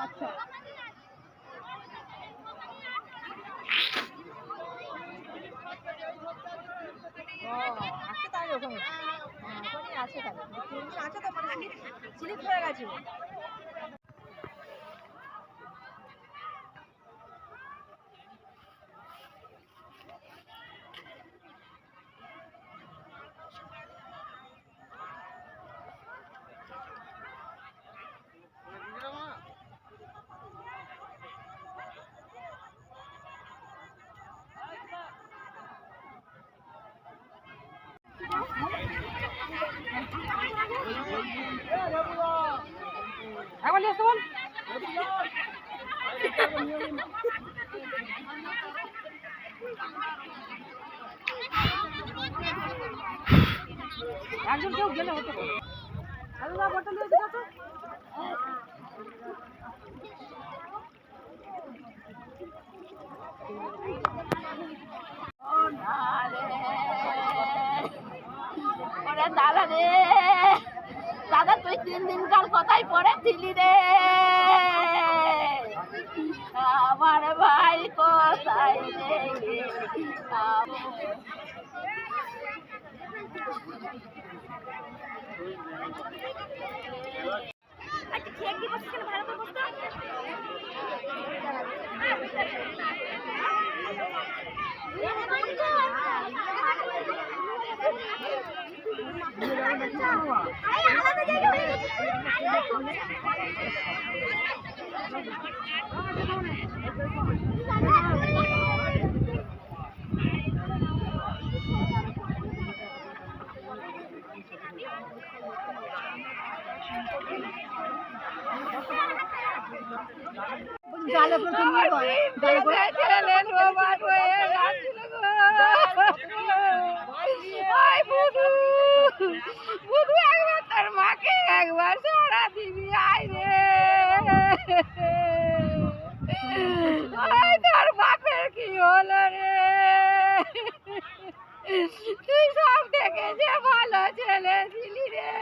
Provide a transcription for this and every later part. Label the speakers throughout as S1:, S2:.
S1: আছে তাই ওখানে ওখানে আছে তাহলে আছে তো মানে স্লিপ হয়ে গেছে। একবার নিয়ে আসতে বল। একজন কেউ গেলে হতে পারে। বটল দিয়ে দিতে আছে। দাদা রে দাদা তুই 3 দিনকার কথাই পড়েছিলি রে আমার ভাই কোথায় রে আচ্ছা ঠিক কি বসে ভালো করে বসতে জালে প্রথম জালে করে খেলেন বাবা হয়ে যাচ্ছিল ভাই বুধু বুধু একবার তার মাকে একবার সারা দিবি আয় রে তোর বাপের কি হলো রে তুই সব থেকে যে ভালো ছেলে ছিলি রে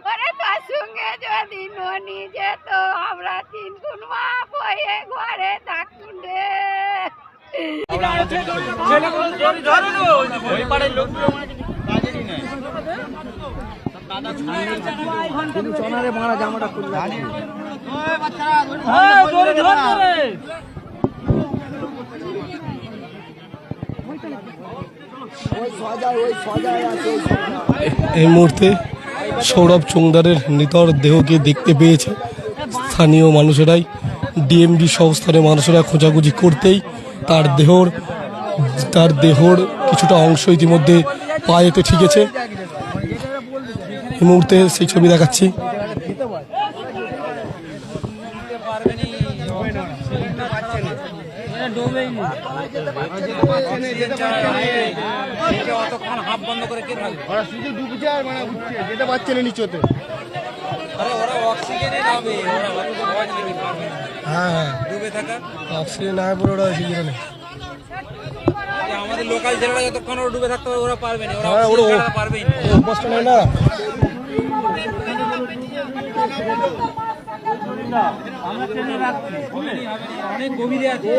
S1: ওরে তোর সঙ্গে যদি ননি যেত আমরা 3 গুণ মা বয়ে ঘরে থাকুন রে
S2: চনারে মারা জামাটা খুললে
S3: এই মুহূর্তে সৌরভ চোংদারের নিথর দেহকে দেখতে পেয়েছে স্থানীয় মানুষেরাই। ডিএমডি সংস্থানের মানুষেরা খোঁজাখুঁজি করতেই তার দেহর কিছুটা অংশ ইতিমধ্যে পায়েতে ঠিকেছে। এই মুহূর্তে সেই ছবি দেখাচ্ছি।
S2: যেতে পারছে না নিচতে। হ্যাঁ অক্সিজেন না পরে ওরা
S4: আমাদের লোকাল ছেলেরা যতক্ষণ ওরা ডুবে থাকতে ওরা পারবে না, ওরা পারবেই
S2: না।
S4: অনেক গভীরে আছে।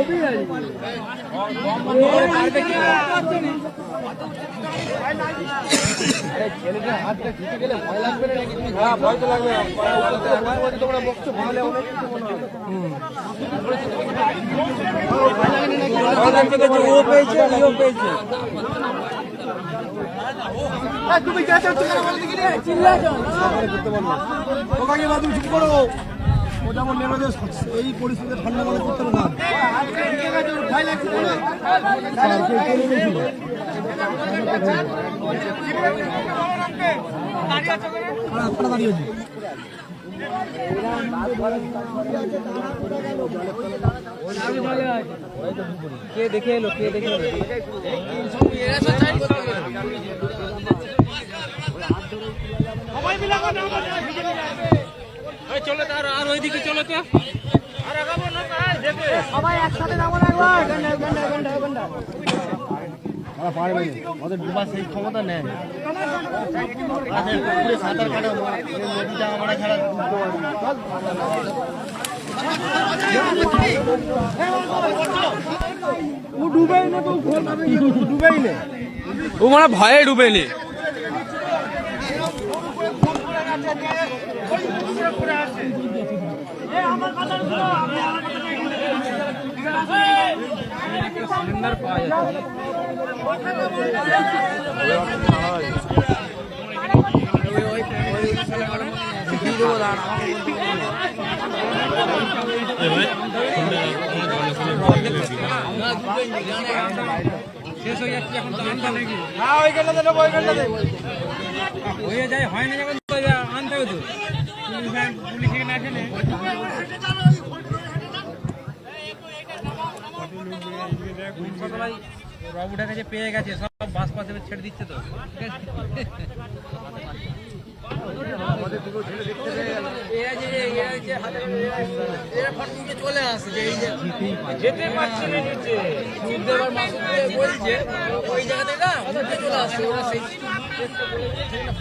S2: ছেলেটার হাতটা ঢুকে গেলে ভয় লাগবে না নাকি? হ্যাঁ ভয় তো লাগবে। তোমরা বকছো ভালো অনেক কিছু মনে হয়।
S4: ও পেয়েছে ইও পেয়েছে।
S2: তুমি যা চাও তুমি আমার দিকে নিয়ে চিল্লাছো। করতে পারবো। ওখানে বাদ তুমি চুপ করো। ও যেমন নেমে যাস এই পরিস্থিতিতে ঠান্ডা মাথা করতে হবে না। ভয় লাগছে না।
S4: কে দেখে এলো চলো তো আর ওইদিকে চলো তো আর আগাবো না।
S1: সবাই একসাথে যাবো না একবার
S2: ওরা পারবে না, ওদের ডুবার সেই ক্ষমতা নেই। পুকুরে সাঁতার কাটা নদীটা আমরা ছাড়া ডুবেই না, তো ডুবেই না,
S4: ও মানে ভয়ে ডুবেনি। সিলিন্ডার পাওয়া যাচ্ছে। শেষ হয়ে যাচ্ছে এখন, আনতে নাকি? হ্যাঁ ওইখানটাতে নেবো, ওইখানটাতে হয়ে যায়, হয় না যখন তো আনতে হবে তো। পুলিশ এখানে আসে না। বাবুটার কাছে পেয়ে গেছে, সব বাস পাশে ছেড়ে দিচ্ছে তো। চলে আসছে যেতে পারছি না নিচে, বলছে ওই জায়গা থেকে চলে আসছে ওরা, সেই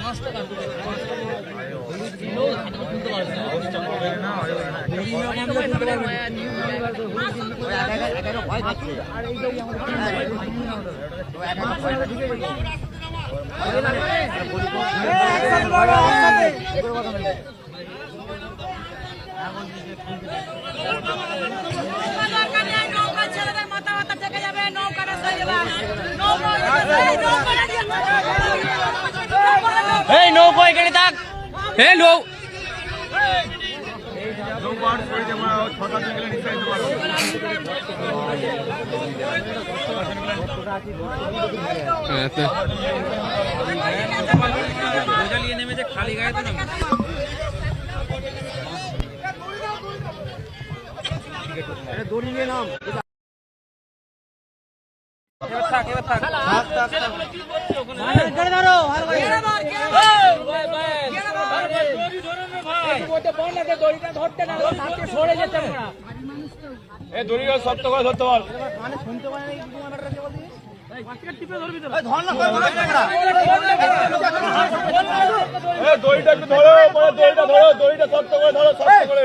S4: ফাঁসটা কাটতে এই নৌকো এখানে থাক, এই নৌ নেমেছে খালি গায়ে তো না।
S2: দড়ি নিয়ে নাম
S3: দড়িটা শক্ত করে ধরতে বল। দড়িটা একটু ধরো, দড়িটা ধরো, দড়িটা শক্ত করে ধরো, শক্ত করে।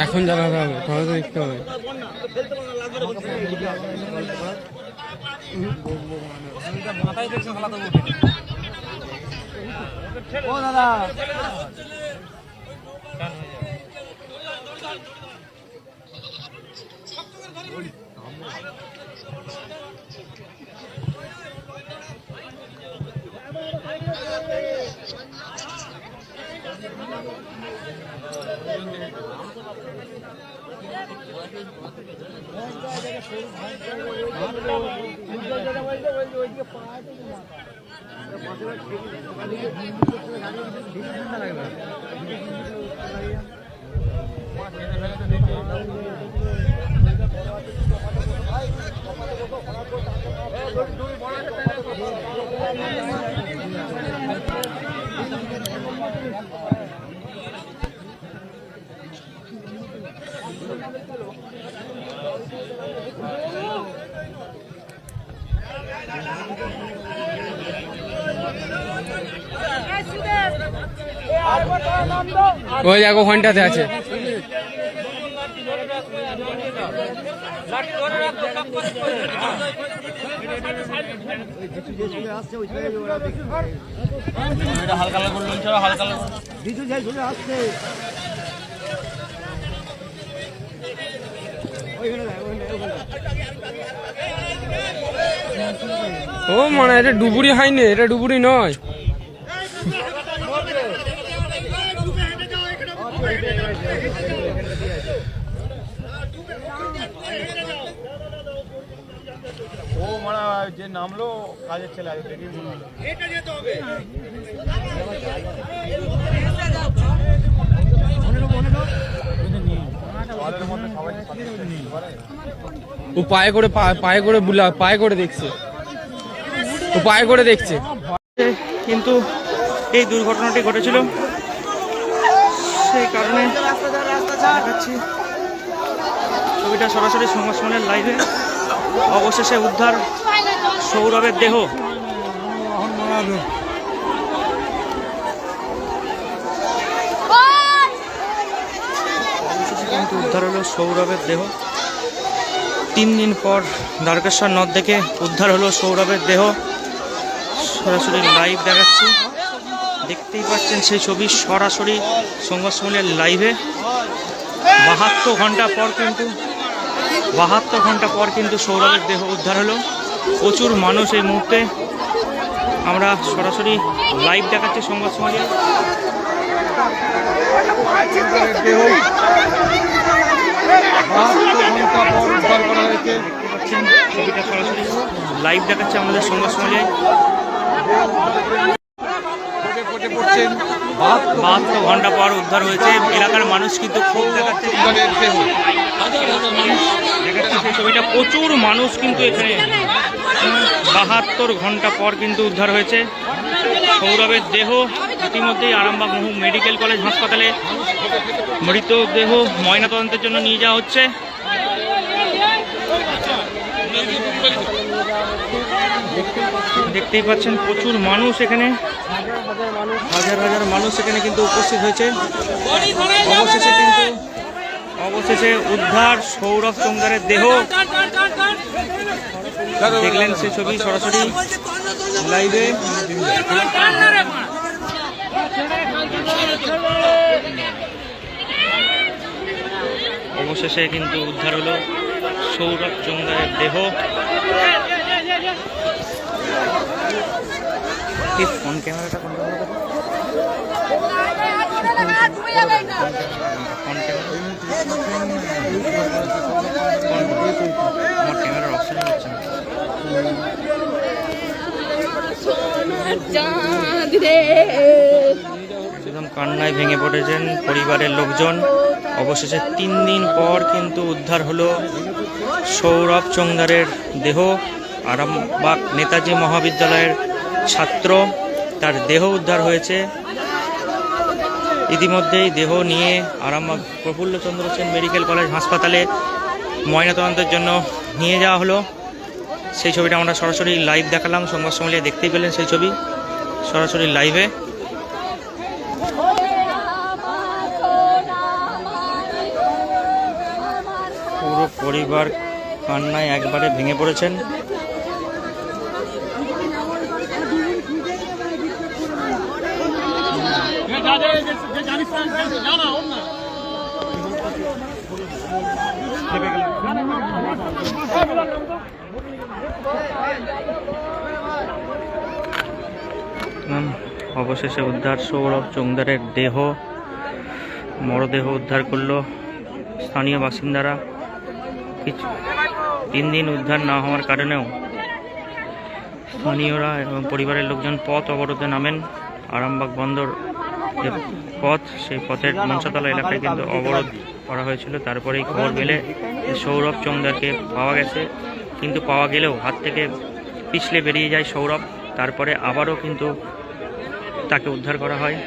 S4: এখন জানাতে হবে, তাহলে তো দেখতে হবে। মাথায় দেখছে খেলা তো
S2: ও দাদা
S4: ওই দেখো ওখানটাতে আছে।
S3: হালকা লাগলো, হালকা লাগলো।
S2: বিজু যাই চলে আসছে।
S4: ও মানে এটা ডুবুরি হয়নি, এটা ডুবুরি নয়।
S3: ও মানে যে নামলো কাজের ছেলে আগে দেখি এটা যেতে হবে।
S4: ও পায়ে করে দেখছে। পায়ে করে দেখছে। কিন্তু এই দুর্ঘটনাটি ঘটেছিল, সেই কারণে দেখাচ্ছি ছবিটা সরাসরি সংবাদ সম্মেলনের লাইভে। অবশেষে উদ্ধার সৌরভের দেহ। কিন্তু উদ্ধার হলো সৌরভের দেহ। 3 দিন পর দ্বারকেশ্বর নদ থেকে উদ্ধার হলো সৌরভের দেহ। সরাসরি লাইভ দেখাচ্ছি, দেখতেই পাচ্ছেন সেই ছবি সরাসরি সংবাদ সম্মেলনের লাইভে। 72 ঘন্টা পর কিন্তু সৌরভের দেহ উদ্ধার হলো। প্রচুর মানুষ এই মুহূর্তে, আমরা সরাসরি লাইভ দেখাচ্ছি সংবাদ সম্মেলনে। ছবিটা সরাসরি লাইভ দেখাচ্ছে আমাদের সংবাদ সম্মেলনে। 72 ঘন্টা পর উদ্ধার হয়েছে। এলাকার মানুষ কিন্তু ক্ষোভ দেখাচ্ছে। সেই ছবিটা, প্রচুর মানুষ কিন্তু এখানে। 72 ঘন্টা পর কিন্তু উদ্ধার হয়েছে সৌরভের দেহ। ইতিমধ্যেই আরামবাগ মেডিকেল কলেজ হাসপাতালে মৃতদেহ ময়নাতদন্তের জন্য নিয়ে যাওয়া হচ্ছে। দেখতেই পাচ্ছেন প্রচুর মানুষ এখানে, হাজার হাজার মানুষ এখানে কিন্তু উপস্থিত হয়েছে। অবশেষে উদ্ধার সৌরভ চোংদারের দেহ। দেখলেন সে ছবি সরাসরি লাইভে। অবশেষে কিন্তু উদ্ধার হলো সৌরভ চোংদারের দেহ। ফোন ক্যামেরাটা কোন আমার ক্যামেরার অপশন হচ্ছে না। একদম কান্নায় ভেঙে পড়েছেন পরিবারের লোকজন। অবশেষে 3 দিন পর কিন্তু উদ্ধার হলো সৌরভ চোংদারের দেহ। আরামবাগ নেতাজি মহাবিদ্যালয়ের ছাত্র, তার দেহ উদ্ধার হয়েছে। ইতিমধ্যেই দেহ নিয়ে আরামবাগ প্রফুল্লচন্দ্র সেন মেডিকেল কলেজ হাসপাতালে ময়নাতদন্তের জন্য নিয়ে যাওয়া হলো। সেই ছবিটা আমরা সরাসরি লাইভ দেখালাম সংবাদ সম্মেলনে। দেখতেই পেলেন সেই ছবি সরাসরি লাইভে। পুরো পরিবার কান্নায় একবারে ভেঙে পড়েছেন। অবশেষে উদ্ধার সৌরভ চোংদারের দেহ। মরদেহ উদ্ধার করলো স্থানীয় বাসিন্দারা। 3 দিন উদ্ধার না হওয়ার কারণেও স্থানীয়রা এবং পরিবারের লোকজন পথ অবরোধে নামেন। আরামবাগ বন্দর যে পথ, সেই পথের মনসাতলা এলাকায় কিন্তু অবরোধ করা হয়েছিল। তারপরেই খবর পেলে সৌরভ চোংদারকে পাওয়া গেছে, কিন্তু পাওয়া গেলেও হাত থেকে পিছলে বেরিয়ে যায় সৌরভ। তারপরে আবারও কিন্তু তাকে উদ্ধার করা হয়।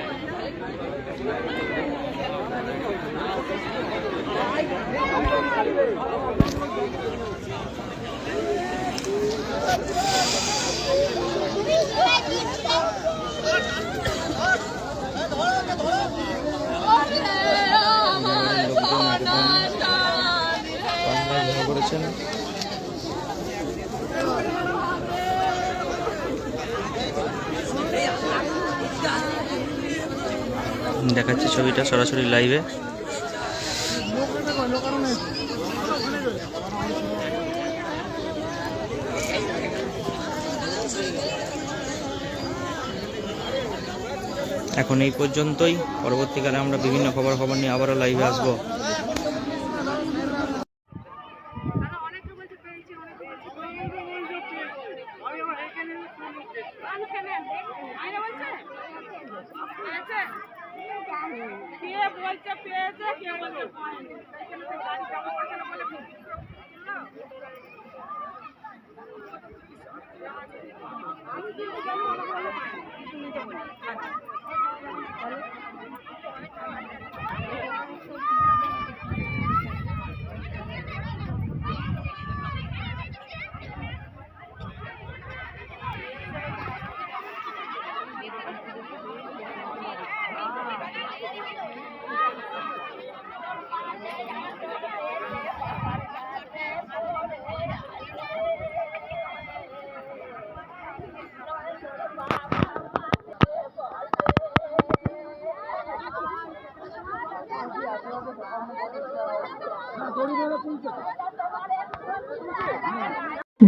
S4: দেখাচ্ছি ছবিটা সরাসরি লাইভে। এখন এই পর্যন্তই। পরবর্তীকালে আমরা বিভিন্ন খবর নিয়ে আবারও লাইভে আসবো।
S1: বলছে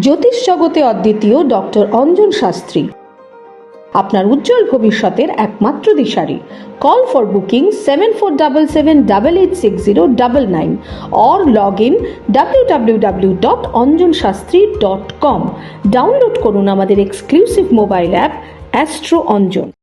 S5: জ্যোতিষ জগতে অদ্বিতীয় ডক্টর অঞ্জন শাস্ত্রী আপনার উজ্জ্বল ভবিষ্যতের একমাত্র দিশারি। Call for booking 7477886099 or log in www.anjanshastri.com। Download করুন আমাদের exclusive mobile app Astro Anjan.